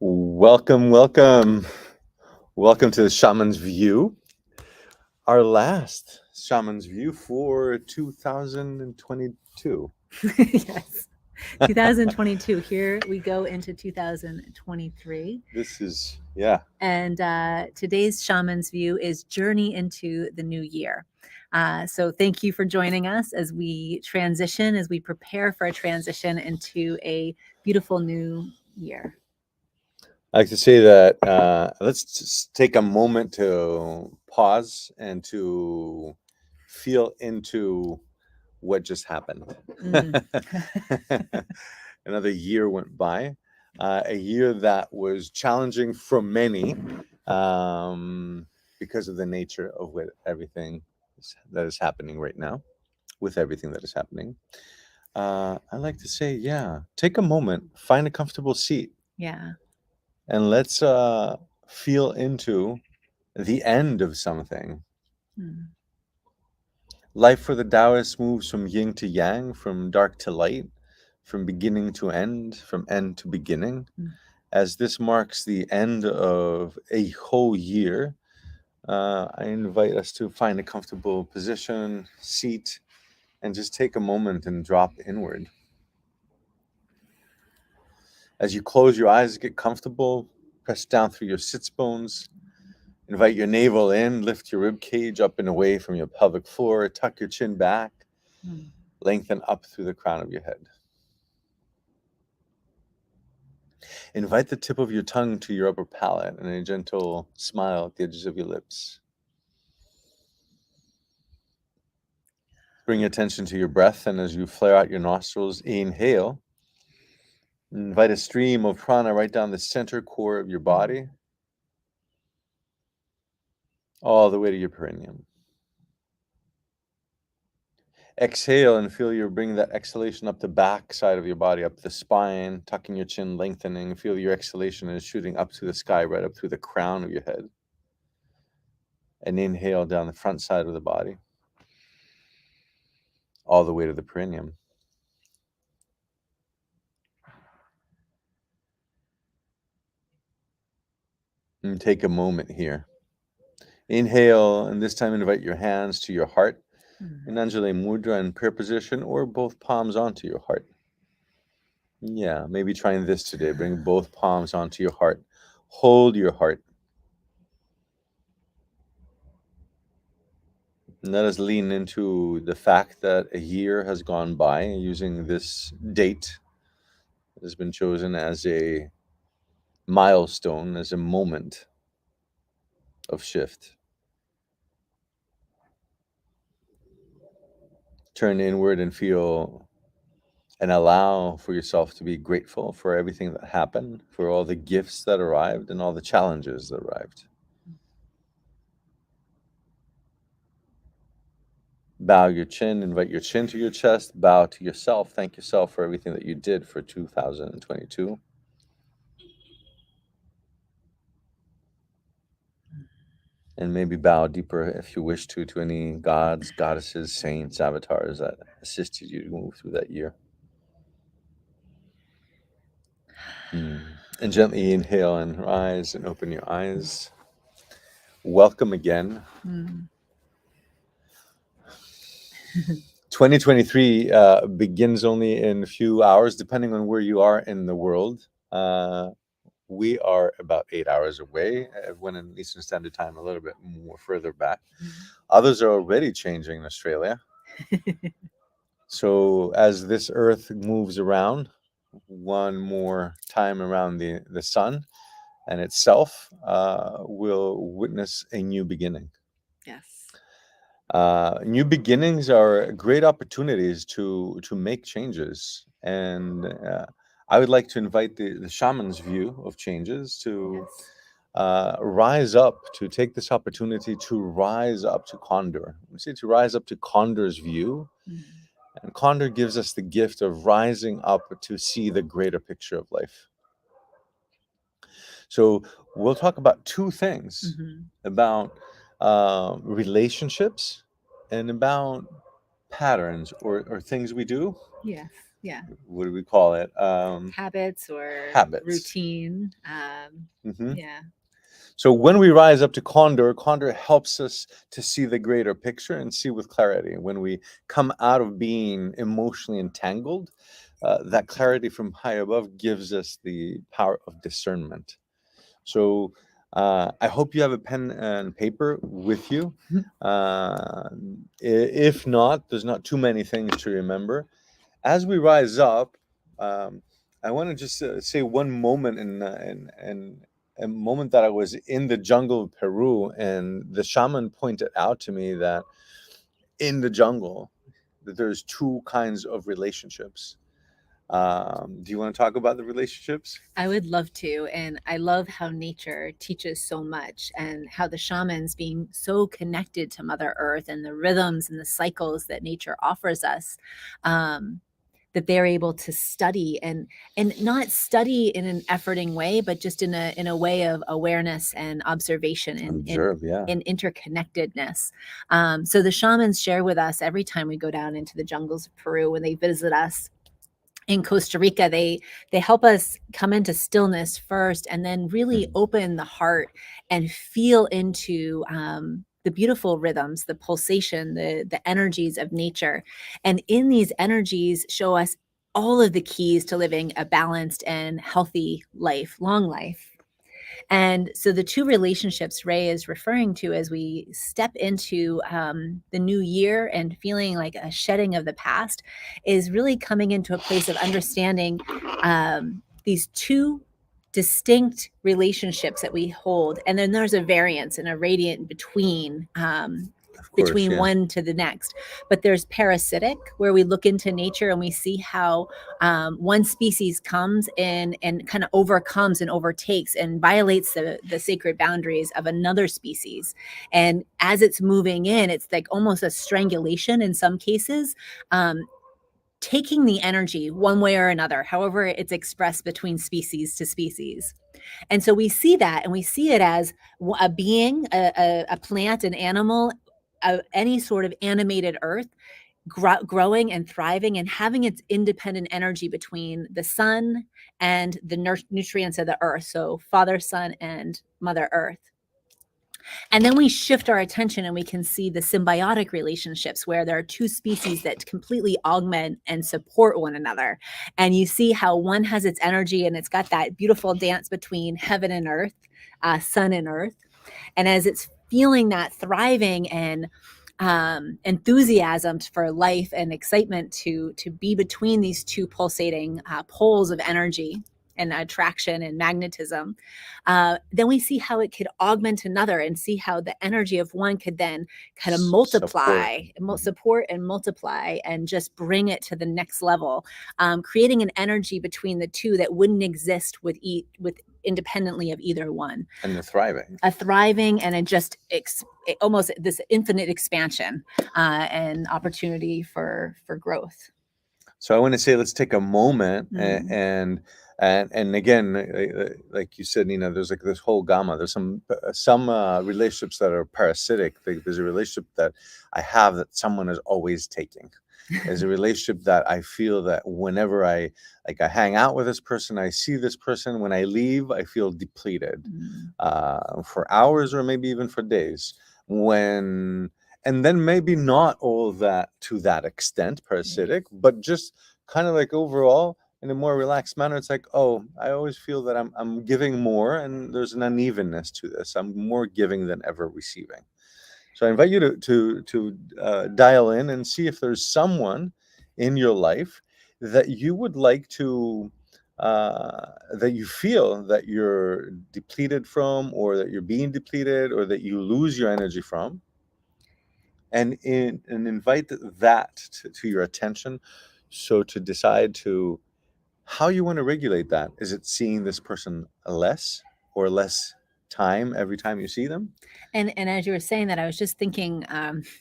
Welcome, welcome. Welcome to the Shaman's View, our last Shaman's View for 2022. Yes. 2022. Here we go into 2023. This is, yeah. And today's Shaman's View is Journey into the New Year. So thank you for joining us as we transition, as we prepare for a transition into a beautiful new year. I like to say that let's just take a moment to pause and to feel into what just happened. Mm. Another year went by, a year that was challenging for many because of the nature of everything that is happening right now, with everything that is happening. I like to say, yeah, take a moment, find a comfortable seat, Yeah. and let's feel into the end of something. Mm. Life for the Taoist moves from yin to yang, from dark to light, from beginning to end, from end to beginning. Mm. As this marks the end of a whole year, I invite us to find a comfortable position, seat, and just take a moment and drop inward. As you close your eyes, get comfortable, press down through your sits bones, invite your navel in, lift your rib cage up and away from your pelvic floor, tuck your chin back, Mm. lengthen up through the crown of your head. Invite the tip of your tongue to your upper palate and a gentle smile at the edges of your lips. Bring your attention to your breath, and as you flare out your nostrils, inhale. Invite a stream of prana right down the center core of your body, all the way to your perineum. Exhale and feel you bring that exhalation up the back side of your body, up the spine, tucking your chin, lengthening. Feel your exhalation is shooting up to the sky, right up through the crown of your head. And inhale down the front side of the body, all the way to the perineum. And take a moment here. Inhale, and this time invite your hands to your heart in Anjali Mudra in prayer position, or both palms onto your heart. Yeah, maybe trying this today. Bring both palms onto your heart. Hold your heart. And let us lean into the fact that a year has gone by using this date that has been chosen as a milestone, as a moment of shift. Turn inward and feel and allow for yourself to be grateful for everything that happened, for all the gifts that arrived and all the challenges that arrived. Bow your chin, invite your chin to your chest, bow to yourself. Thank yourself for everything that you did for 2022. And maybe bow deeper if you wish to any gods, goddesses, saints, avatars that assisted you to move through that year. And gently inhale and rise and open your eyes. Welcome again. 2023 begins only in a few hours, depending on where you are in the world. We are about 8 hours away, when in Eastern Standard Time, a little bit more further back. Others are already changing in Australia. So as this Earth moves around one more time around the sun and itself, we'll witness a new beginning. Yes. New beginnings are great opportunities to make changes, and I would like to invite the shaman's view of changes to rise up, to take this opportunity to rise up to Condor. We say to rise up to Condor's view, and Condor gives us the gift of rising up to see the greater picture of life. So we'll talk about two things, about relationships and about patterns or things we do. Yes. Yeah. What do we call it? Habits or Habits. routine. Hmm. Yeah. So when we rise up to Condor, Condor helps us to see the greater picture and see with clarity. When we come out of being emotionally entangled, that clarity from high above gives us the power of discernment. So I hope you have a pen and paper with you. If not, there's not too many things to remember. As we rise up, um, I want to just say one moment in a moment that I was in the jungle of Peru, and the shaman pointed out to me that in the jungle, that there's two kinds of relationships. Do you want to talk about the relationships? I would love to. And I love how nature teaches so much and how the shamans, being so connected to Mother Earth and the rhythms and the cycles that nature offers us, um, that they're able to study and not study in an efforting way, but just in a way of awareness and observation and Observe, yeah. in interconnectedness. So the shamans share with us every time we go down into the jungles of Peru when they visit us in Costa Rica, they help us come into stillness first, and then really Mhm. open the heart and feel into the beautiful rhythms, the pulsation, the energies of nature, and in these energies, show us all of the keys to living a balanced and healthy life, long life. And so the two relationships Ray is referring to as we step into the new year and feeling like a shedding of the past is really coming into a place of understanding these two distinct relationships that we hold, and then there's a variance and a radiant Of course, between yeah. one to the next. But there's parasitic, where we look into nature and we see how one species comes in and kind of overcomes and overtakes and violates the sacred boundaries of another species. And as it's moving in, it's like almost a strangulation in some cases. Taking the energy one way or another, however it's expressed between species to species. And so we see that, and we see it as a being, a plant, an animal, any sort of animated earth growing and thriving and having its independent energy between the sun and the nutrients of the earth. So Father, Sun, and Mother Earth. And then we shift our attention and we can see the symbiotic relationships where there are two species that completely augment and support one another. And you see how one has its energy and it's got that beautiful dance between heaven and earth, sun and earth. And as it's feeling that thriving and enthusiasm for life and excitement to be between these two pulsating poles of energy and attraction and magnetism, then we see how it could augment another and see how the energy of one could then kind of Support. multiply, Mhm. support and multiply and just bring it to the next level, creating an energy between the two that wouldn't exist with independently of either one. And the thriving. A thriving and a just almost this infinite expansion and opportunity for growth. So I want to say, let's take a moment Mm. and again, like you said, Nina, there's like this whole gamma. There's some relationships that are parasitic. There's a relationship that I have that someone is always taking. There's a relationship that I feel that whenever I hang out with this person, I see this person. When I leave, I feel depleted Mm. for hours or maybe even for days. When and then maybe not all that to that extent parasitic, but just kind of like overall in a more relaxed manner. It's like, oh, I always feel that I'm giving more, and there's an unevenness to this. I'm more giving than ever receiving. So I invite you to dial in and see if there's someone in your life that you would like to that you feel that you're depleted from, or that you're being depleted, or that you lose your energy from, and invite that to your attention. So to decide to how you want to regulate that. Is it seeing this person less, or less time every time you see them? And as you were saying that, I was just thinking,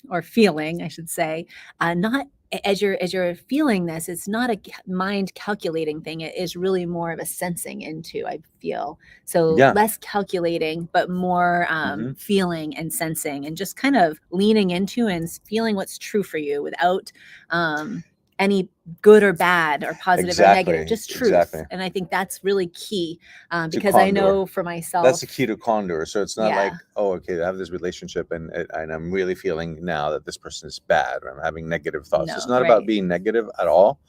or feeling, I should say, not as you're feeling this, it's not a mind calculating thing. It is really more of a sensing into. I feel so Yeah. less calculating, but more Hmm. feeling and sensing, and just kind of leaning into and feeling what's true for you without. Um, any good or bad or positive or negative, Exactly, just truth. exactly. And I think that's really key, To because I condor. know for That's the myself, key to condor. So it's not yeah, like, oh, okay, I have this relationship and I'm really feeling now that this person is bad or I'm having negative thoughts. It's no, not about right. being negative at all,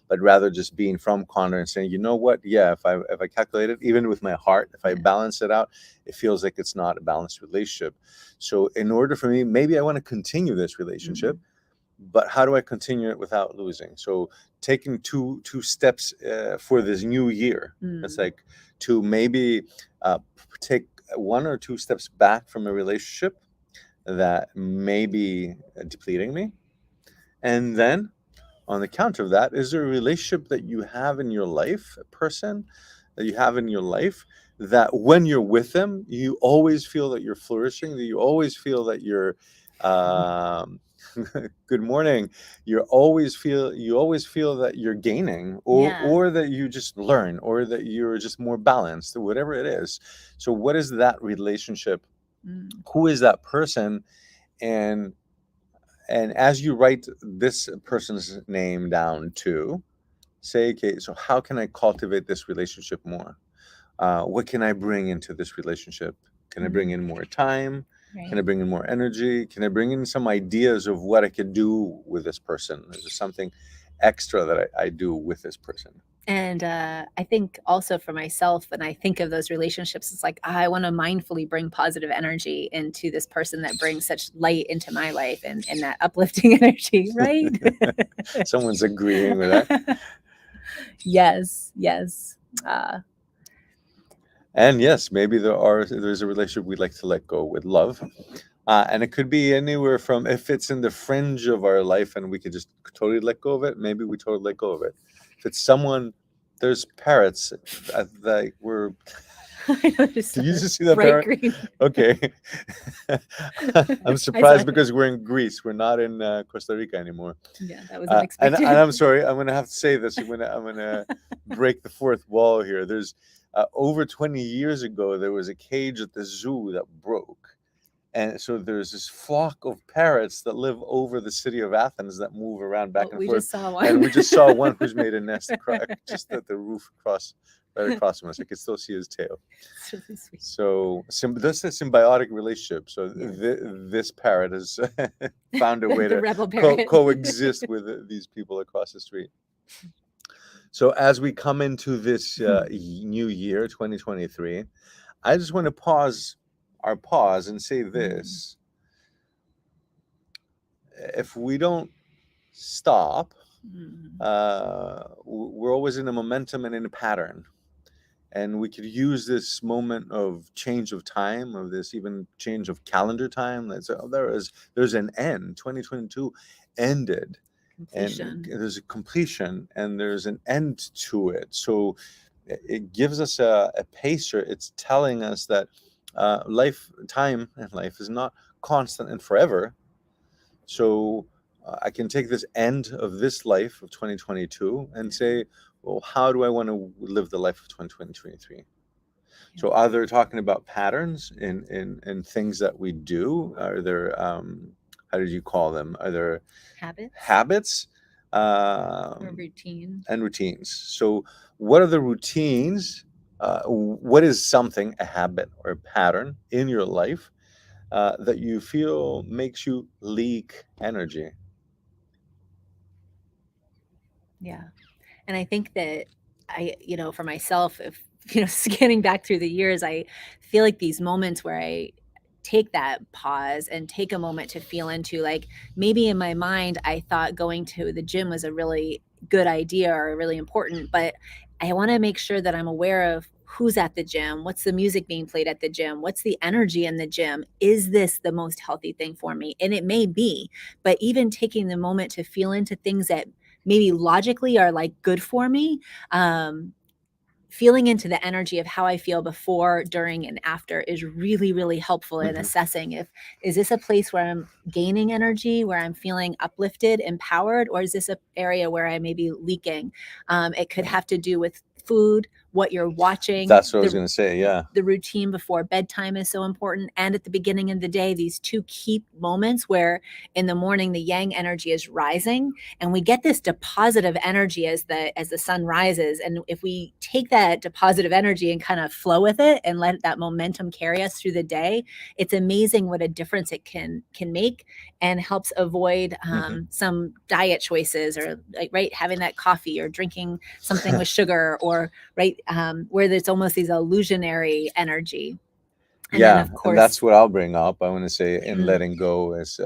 but rather just being from condor and saying, you know what? Yeah, if I calculate it, even with my heart, if I Yeah. balance it out, it feels like it's not a balanced relationship. So in order for me, maybe I want to continue this relationship, but how do I continue it without losing? So taking two steps for this new year. It's Mm. like to maybe take one or two steps back from a relationship that may be depleting me, and then on the counter of that, is there a relationship that you have in your life, a person that you have in your life, that when you're with them, you always feel that you're flourishing, that you always feel that you're, um, good morning, you always feel that you're gaining, Yeah. or that you just learn, or that you're just more balanced, whatever it is. So, what is that relationship? Mm. Who is that person? And as you write this person's name down too, say, okay, so how can I cultivate this relationship more? What can I bring into this relationship? Can I bring Mm. in more time? Can I Right. bring in more energy? Can I bring in some ideas of what I could do with this person? Is there something extra that I do with this person? And I think also for myself, when I think of those relationships, it's like I want to mindfully bring positive energy into this person that brings such light into my life, and that uplifting energy, right? Someone's agreeing with that. Yes, yes. Uh, And yes, maybe there's a relationship we'd like to let go with love. And it could be anywhere from, if it's in the fringe of our life and we could just totally let go of it, maybe we totally let go of it. If it's someone, there's parrots that were. I noticed Did you the just see that bright parrot? green. Okay. I'm I saw surprised it. because we're in Greece. We're not in Costa Rica anymore. Yeah, that was And unexpected. I'm sorry, I'm gonna have to say this. I'm gonna break the fourth wall here. There's over 20 years ago, there was a cage at the zoo that broke, and so there's this flock of parrots that live over the city of Athens that move around back Oh, and we forth. just saw And one. we just saw one who's made a nest just at the roof right across from us. I could still see his tail. It's really sweet. So that's a symbiotic relationship. So Yes. this parrot has found a way The to rebel parrot. coexist with these people across the street. So as we come into this new year, 2023, I just want to pause and say this: if we don't stop, Mm. we're always in a momentum and in a pattern. And we could use this moment of change of time, of this even change of calendar time. Let's say, oh, there's an end. 2022 ended, and Completion. there's a completion, and there's an end to it. So it gives us a pacer. It's telling us that time and life is not constant and forever. So I can take this end of this life of 2022 and say, well, how do I want to live the life of 2023? So are there talking about patterns in things that we do? Are there how did you call them? Are there Habits habits or routine? and routines? So what are the routines? What is something, a habit or a pattern in your life that you feel makes you leak energy? Yeah. And I think that for myself, if, scanning back through the years, I feel like these moments where I take that pause and take a moment to feel into, like, maybe in my mind, I thought going to the gym was a really good idea or really important, but I want to make sure that I'm aware of who's at the gym, what's the music being played at the gym, what's the energy in the gym, is this the most healthy thing for me? And it may be, but even taking the moment to feel into things that maybe logically are like good for me, feeling into the energy of how I feel before, during, and after is really, really helpful in assessing if, is this a place where I'm gaining energy, where I'm feeling uplifted, empowered, or is this an area where I may be leaking? It could have to do with food, what you're watching. That's what I was going to say. Yeah. The routine before bedtime is so important, and at the beginning of the day, these two key moments where in the morning the yang energy is rising, and we get this positive energy as the sun rises. And if we take that positive energy and kind of flow with it and let that momentum carry us through the day, it's amazing what a difference it can make, and helps avoid some diet choices, or like, right, having that coffee or drinking something with sugar, or right, where there's almost these illusionary energy. And then Yeah, of and that's course, what I'll bring up. I want to say in mm, letting go is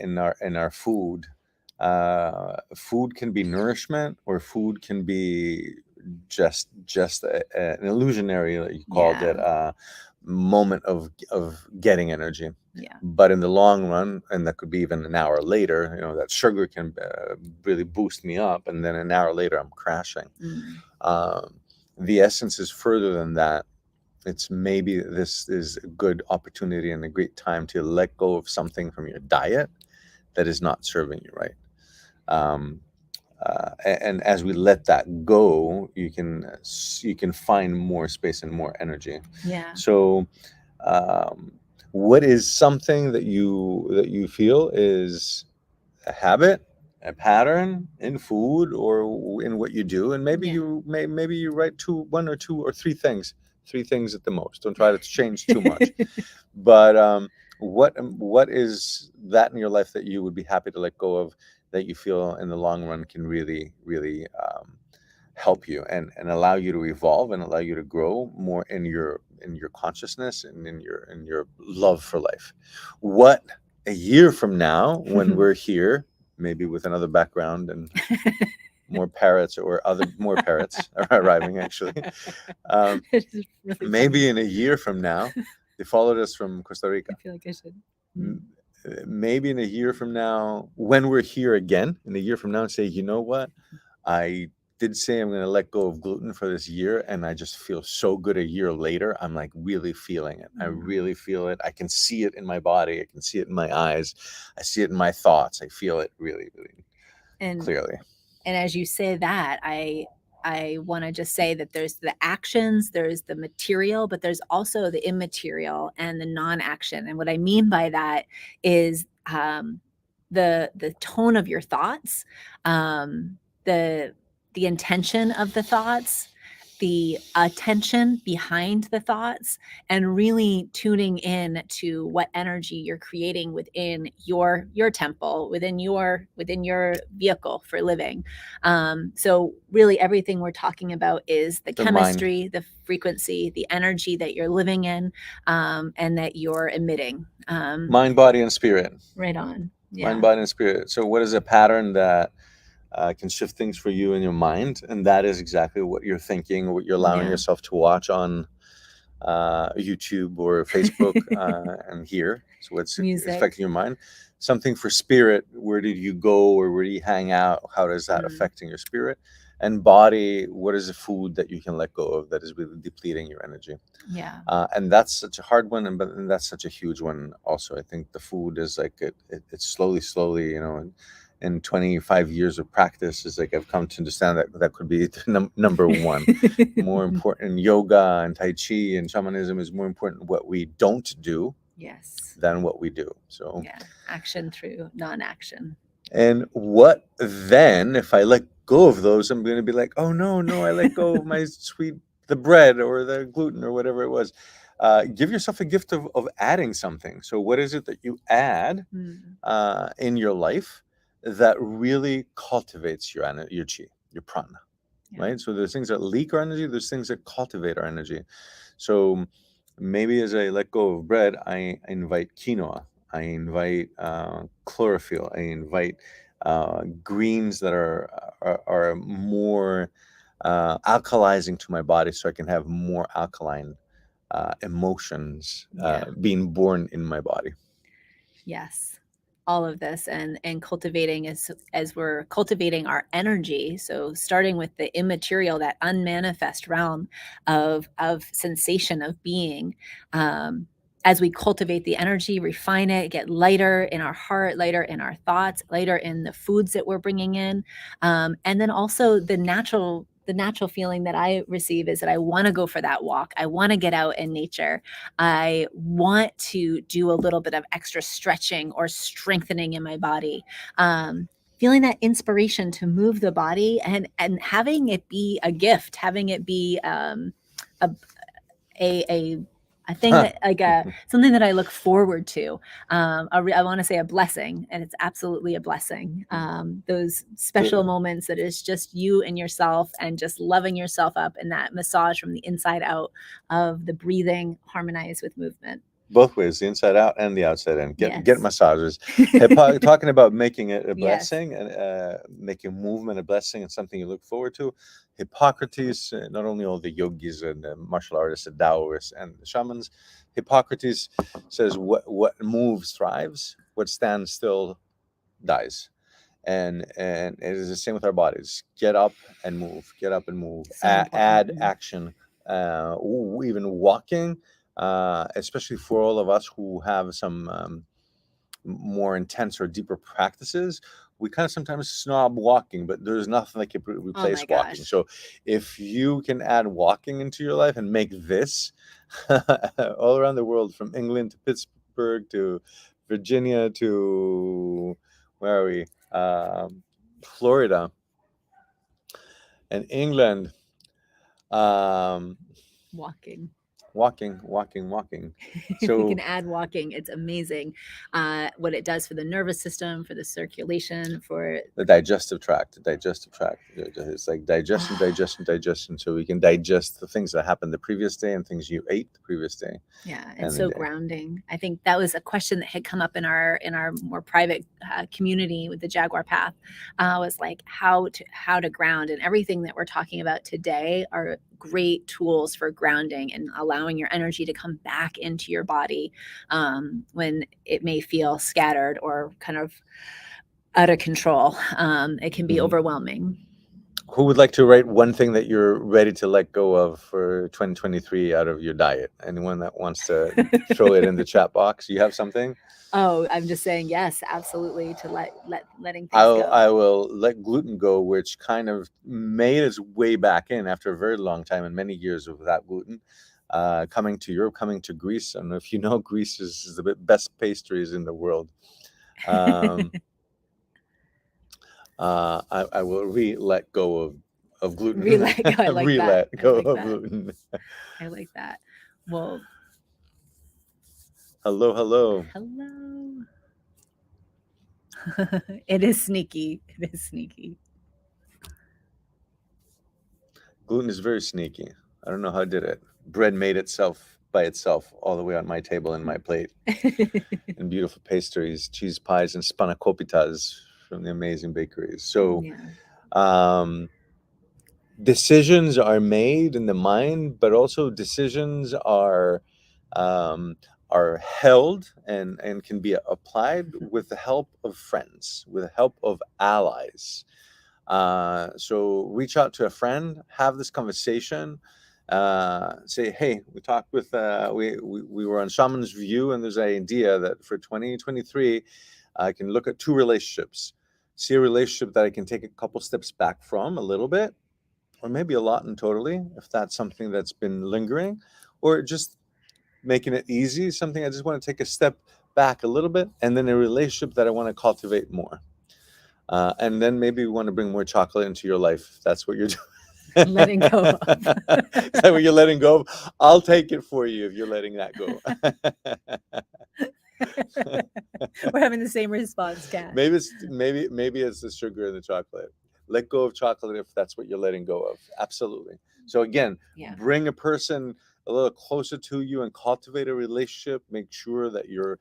in our food. Food can be nourishment, or food can be just an illusionary, like you called yeah, it, moment of getting energy. yeah, But in the long run, and that could be even an hour later, you know, that sugar can really boost me up, and then an hour later I'm crashing. mm, Um, the essence is further than that. It's maybe this is a good opportunity and a great time to let go of something from your diet that is not serving you right. Um, and as we let that go, you can find more space and more energy. yeah, So, um, what is something that you feel is a habit, a pattern in food or in what you do, and maybe yeah. maybe you write one or two or three things at the most. Don't try to change too much. But what is that in your life that you would be happy to let go of, that you feel in the long run can really help you and allow you to evolve and allow you to grow more in your consciousness and in your love for life? What, a year from now, when we're here, maybe with another background and more parrots or other more parrots are arriving, actually. Um, It is really maybe funny. in a year from now, they followed us from Costa Rica. I feel like I should. Mm. M- Maybe in a year from now, when we're here again, in a year from now, and say, you know what, I did say I'm going to let go of gluten for this year, and I just feel so good a year later. I'm like really feeling it. I Mm. really feel it. I can see it in my body. I can see it in my eyes. I see it in my thoughts. I feel it really And clearly. as you say that, I want to just say that there's the actions, there's the material, but there's also the immaterial and the non-action. And what I mean by that is the tone of your thoughts, the intention of the thoughts, the attention behind the thoughts, and really tuning in to what energy you're creating within your temple, within your vehicle for living. So really everything we're talking about is the The mind, chemistry, the frequency, the energy that you're living in, and that you're emitting. mind, body, and spirit. Right on. Mind, Yeah. body, and spirit. So, what is a pattern that can shift things for you in your mind? And that is exactly what you're thinking, what you're allowing Yeah. yourself to watch on YouTube or Facebook and hear. So what's Music. affecting your mind? Something for spirit. Where did you go, or where do you hang out? How does that Mm, affecting your spirit? And body, what is the food that you can let go of that is really depleting your energy? yeah. And that's such a hard one, and that's such a huge one. Also, I think the food is like it's slowly, you know. In 25 years of practice, is like I've come to understand that that could be number one. More important, yoga and tai chi and shamanism is more important what we don't do Yes. than what we do. So, Yeah. Action through non-action. and what then if I let go of those, I'm going to be like, oh no, I let go of my sweet, the bread or the gluten or whatever it was. Give yourself a gift of adding something. So what is it that you add Mm, in your life that really cultivates your chi, your prana? yeah. Right? So there's things that leak our energy, there's things that cultivate our energy. So maybe as I let go of bread, I invite quinoa, I invite chlorophyll, I invite greens that are more alkalizing to my body, so I can have more alkaline emotions Yeah. being born in my body. Yes. All of this, and cultivating as we're cultivating our energy. So starting with the immaterial, that unmanifest realm of sensation of being. As we cultivate the energy, refine it, get lighter in our heart, lighter in our thoughts, lighter in the foods that we're bringing in, and then also the natural the natural feeling that I receive is that I want to go for that walk. I want to get out in nature. I want to do a little bit of extra stretching or strengthening in my body. Feeling that inspiration to move the body, and having it be a gift, having it be a a a thing that, like, something that I look forward to. I want to say a blessing, and it's absolutely a blessing. Those special moments that is just you and yourself, and just loving yourself up, and that massage from the inside out of the breathing harmonized with movement. Both ways, the inside out and the outside in. Get Yes. massages. Talking about making it a Yes. blessing, and making movement a blessing and something you look forward to. Hippocrates, not only all the yogis and martial artists and Taoists and shamans, Hippocrates says what moves thrives, what stands still dies. And it is the same with our bodies. Get up and move. Get up and move. So important. Add action. Even walking, especially for all of us who have some more intense or deeper practices, we kind of sometimes snob walking, but there's nothing that can replace my walking. gosh. So if you can add walking into your life and make this all around the world, from England to Pittsburgh to Virginia to, where are we? Florida and England. Walking. Walking. If we can So add walking, it's amazing what it does for the nervous system, for the circulation, for the digestive tract. It's like digestion. So we can digest the things that happened the previous day and things you ate the previous day. yeah, And it's so then- grounding. I think that was a question that had come up in our more private community with the Jaguar Path. Was like how to ground, and everything that we're talking about today are great tools for grounding and allowing your energy to come back into your body when it may feel scattered or kind of out of control. It can be Mhm. overwhelming. Who would like to write one thing that you're ready to let go of for 2023 out of your diet? Anyone that wants to throw it in the chat box? You have something? Oh, I'm just saying yes, absolutely, to letting things I go. will let gluten go, which kind of made its way back in after a very long time and many years of without gluten. Coming to Europe, coming to Greece. I don't know if you know, Greece is the best pastries in the world. I will let go of gluten. Re-let go. I like that. Re-let go I like of that. gluten. I like that. Well, Hello. hello. It is sneaky. Gluten is very sneaky. I don't know how it did it. Bread made itself by itself all the way on my table and my plate. And beautiful pastries, cheese pies, and spanakoppitas from the amazing bakeries. So Yeah. decisions are made in the mind, but also decisions are held and can be applied with the help of friends, with the help of allies. So reach out to a friend, have this conversation. Say, hey, we talked with we were on Shaman's View, and there's an idea that for 2023 I can look at two relationships, see a relationship that I can take a couple steps back from a little bit, or maybe a lot and totally, if that's something that's been lingering, or just making it easy, something I just want to take a step back a little bit, and then a relationship that I want to cultivate more. And then maybe we want to bring more chocolate into your life. If that's what you're doing. Letting go of. Is that what you're letting go of? I'll take it for you if you're letting that go. We're having the same response, Kat. Maybe it's the sugar in the chocolate. Let go of chocolate if that's what you're letting go of. Absolutely. So again, bring a person a little closer to you and cultivate a relationship. Make sure that you're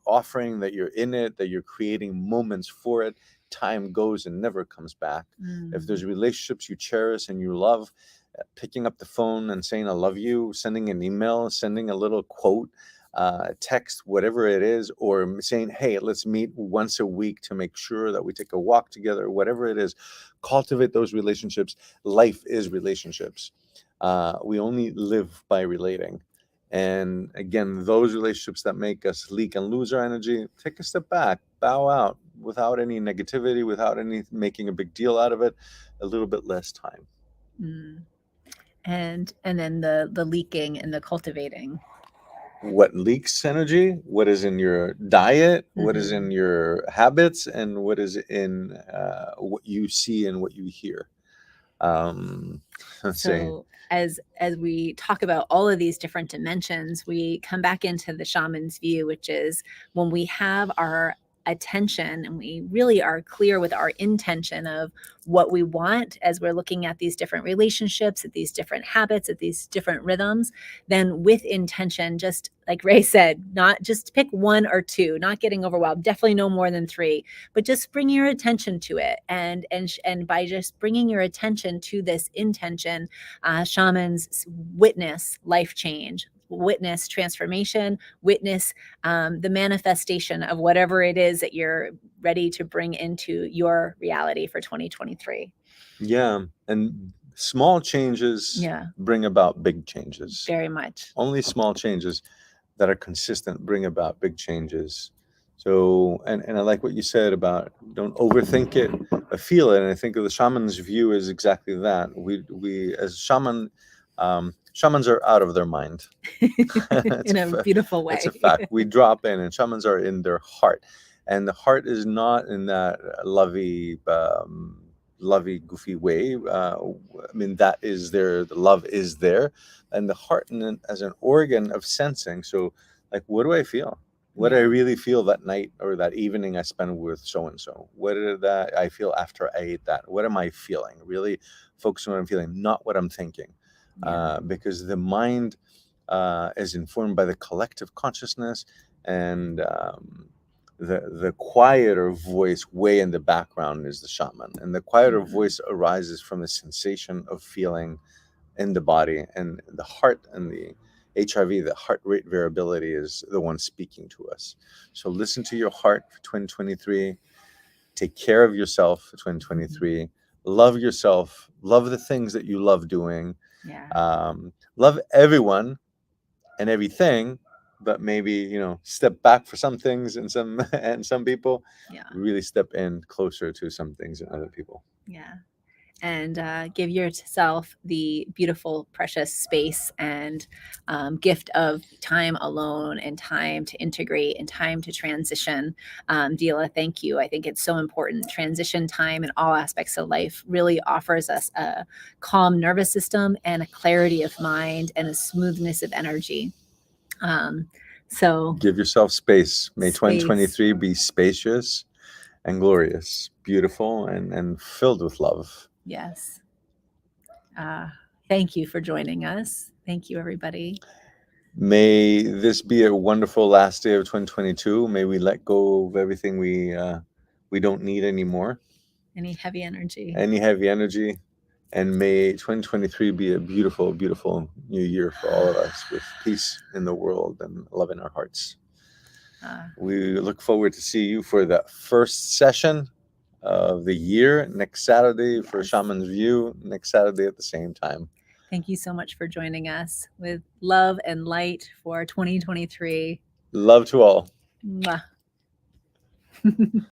offering, that you're in it, that you're creating moments for it. Time goes and never comes back. If there's relationships you cherish and you love, picking up the phone and saying I love you, sending an email, sending a little quote, text, whatever it is, or saying, hey, let's meet once a week to make sure that we take a walk together, whatever it is. Cultivate those relationships. Life is relationships. We only live by relating. And again, those relationships that make us leak and lose our energy, take a step back, bow out without any negativity, without any making a big deal out of it, a little bit less time. Mm. And then the leaking and the cultivating. What leaks energy, what is in your diet, what is in Mhm. your habits, and what is in what you see and what you hear. Let's see. So as we talk about all of these different dimensions, we come back into the shaman's view, which is when we have our attention and we really are clear with our intention of what we want as we're looking at these different relationships, at these different habits, at these different rhythms, then with intention, just like Ray said, not just pick one or two, not getting overwhelmed, definitely no more than three, but just bring your attention to it. And by just bringing your attention to this intention, shamans witness life change, witness transformation, witness the manifestation of whatever it is that you're ready to bring into your reality for 2023. Yeah, and small changes Yeah, bring about big changes. very much. Only small changes that are consistent bring about big changes. So, and I like what you said about don't overthink it, but feel it. And I think the shaman's view is exactly that. We as shamans are out of their mind. In a beautiful It's a way. fact. We drop in, and shamans are in their heart, and the heart is not in that lovey, goofy way. I mean, that is there. The love is there, and the heart as an organ of sensing. So, like, what do I feel? What do I Yeah. really feel that night or that evening I spend with so and so? What did that I feel after I ate that? What am I feeling? Really focus on what I'm feeling, not what I'm thinking, Yeah. because the mind is informed by the collective consciousness, and the quieter voice way in the background is the shaman, and the quieter Mhm. voice arises from the sensation of feeling in the body, and the heart and the HRV, the heart rate variability, is the one speaking to us. So listen to your heart for 2023. Take care of yourself for Mhm. 2023. Love yourself. Love the things that you love doing. Yeah. Love everyone and everything, but maybe step back for some things and some and some people. Yeah. Really step in closer to some things and other people. Yeah. And give yourself the beautiful, precious space and gift of time alone and time to integrate and time to transition. Dila, thank you. I think it's so important. Transition time in all aspects of life really offers us a calm nervous system and a clarity of mind and a smoothness of energy. So Give yourself space. May space. 2023 be spacious and glorious, beautiful, and filled with love. Yes. Thank you for joining us. Thank you, everybody. May this be a wonderful last day of 2022. May we let go of everything we don't need anymore, Any heavy energy. any heavy energy, and may 2023 be a beautiful, beautiful new year for all of us, with peace in the world and love in our hearts. We look forward to see you for the first session of the year next Saturday for Yes. Shaman's View, next Saturday at the same time. Thank you so much for joining us with love and light for 2023. Love to all. Mwah.